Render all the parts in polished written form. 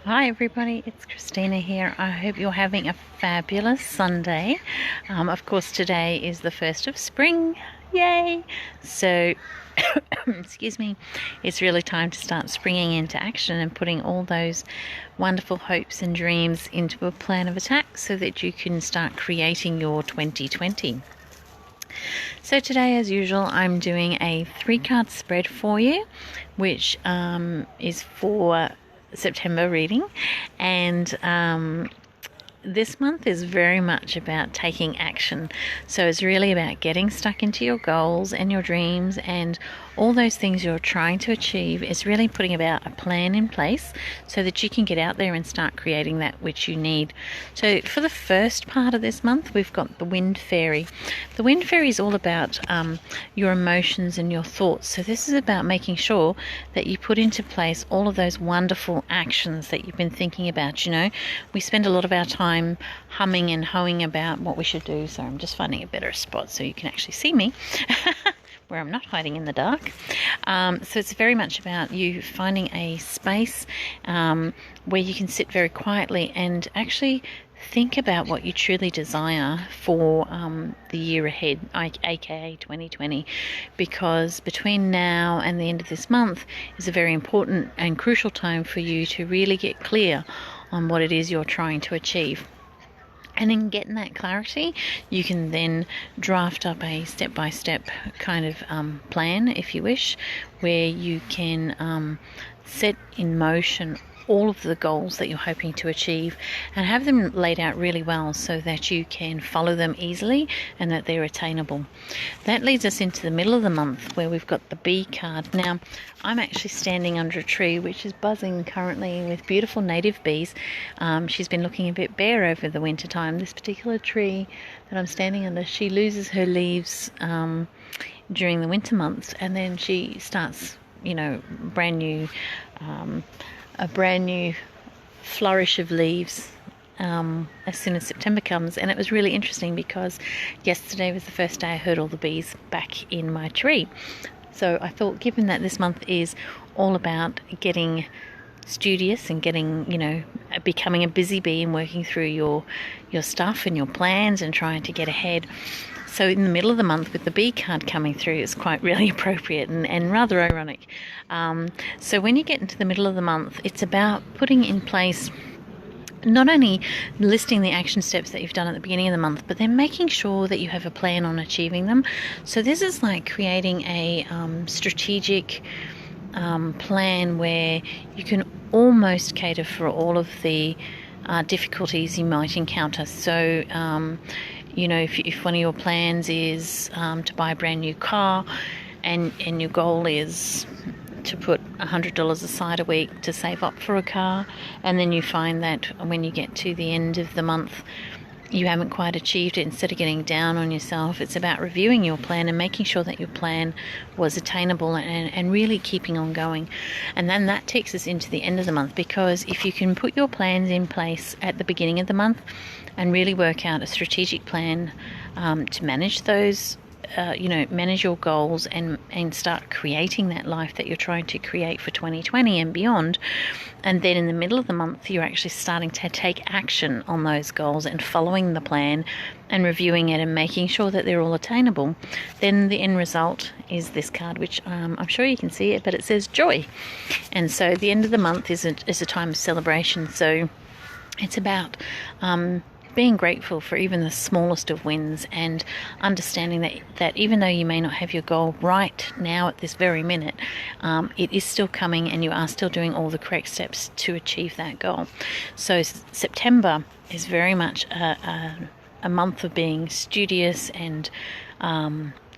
Hi everybody, it's Christina here. I hope you're having a fabulous Sunday. Of course, today is the first of spring. Yay! So, excuse me, it's really time to start springing into action and putting all those wonderful hopes and dreams into a plan of attack so that you can start creating your 2020. So today, as usual, I'm doing a 3-card spread for you, which is for September reading, and this month is very much about taking action. So it's really about getting stuck into your goals and your dreams and all those things you're trying to achieve. It's really putting about a plan in place so that you can get out there and start creating that which you need. So for the first part of this month, we've got the Wind Fairy. The Wind Fairy is all about your emotions and your thoughts. So this is about making sure that you put into place all of those wonderful actions that you've been thinking about. You know, we spend a lot of our time humming and hoeing about what we should do. So I'm just finding a better spot so you can actually see me where I'm not hiding in the dark. So it's very much about you finding a space where you can sit very quietly and actually think about what you truly desire for the year ahead, aka 2020, because between now and the end of this month is a very important and crucial time for you to really get clear on what it is you're trying to achieve. And in getting that clarity, you can then draft up a step-by-step kind of plan, if you wish, where you can set in motion all of the goals that you're hoping to achieve and have them laid out really well so that you can follow them easily and that they're attainable. That leads us into the middle of the month where we've got the Bee card. Now, I'm actually standing under a tree which is buzzing currently with beautiful native bees. She's been looking a bit bare over the winter time. This particular tree that I'm standing under, she loses her leaves during the winter months, and then she starts, you know, a brand new flourish of leaves as soon as September comes. And it was really interesting because yesterday was the first day I heard all the bees back in my tree. So I thought, given that this month is all about getting studious and getting, you know, becoming a busy bee and working through your stuff and your plans and trying to get ahead. So in the middle of the month with the Bee card coming through is quite really appropriate and rather ironic. So when you get into the middle of the month, it's about putting in place not only listing the action steps that you've done at the beginning of the month, but then making sure that you have a plan on achieving them. So this is like creating a strategic plan where you can almost cater for all of the difficulties you might encounter. So you know, if one of your plans is to buy a brand new car and your goal is to put $100 aside a week to save up for a car, and then you find that when you get to the end of the month you haven't quite achieved it, instead of getting down on yourself, it's about reviewing your plan and making sure that your plan was attainable and really keeping on going. And then that takes us into the end of the month, because if you can put your plans in place at the beginning of the month and really work out a strategic plan to manage those manage your goals and start creating that life that you're trying to create for 2020 and beyond. And then in the middle of the month, you're actually starting to take action on those goals and following the plan and reviewing it and making sure that they're all attainable. Then the end result is this card, which I'm sure you can see it, but it says joy. And so the end of the month is a time of celebration. So it's about being grateful for even the smallest of wins and understanding that even though you may not have your goal right now at this very minute, it is still coming and you are still doing all the correct steps to achieve that goal. So September is very much a month of being studious and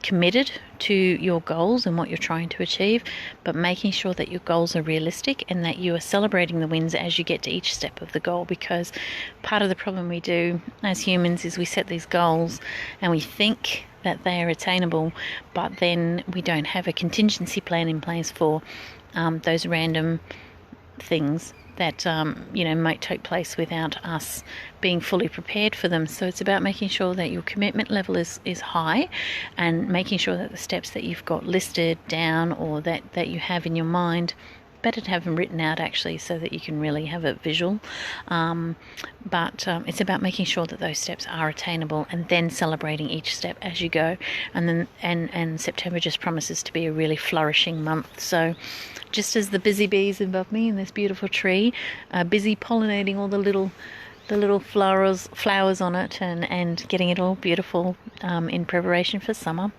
committed to your goals and what you're trying to achieve, but making sure that your goals are realistic and that you are celebrating the wins as you get to each step of the goal. Because part of the problem we do as humans is we set these goals and we think that they are attainable, but then we don't have a contingency plan in place for those random things that might take place without us being fully prepared for them. So it's about making sure that your commitment level is high, and making sure that the steps that you've got listed down or that you have in your mind better to have them written out actually, so that you can really have it visual. But it's about making sure that those steps are attainable, and then celebrating each step as you go. And then and September just promises to be a really flourishing month. So just as the busy bees above me in this beautiful tree are busy pollinating all the little flowers on it, and getting it all beautiful in preparation for summer,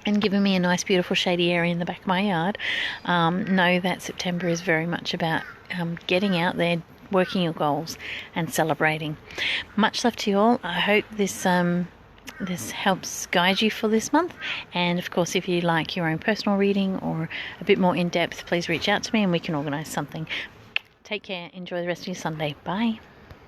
and giving me a nice beautiful shady area in the back of my yard, know that September is very much about getting out there, working your goals and celebrating. Much love to you all. I hope this helps guide you for this month. And of course, if you like your own personal reading or a bit more in depth, please reach out to me and we can organise something. Take care. Enjoy the rest of your Sunday. Bye.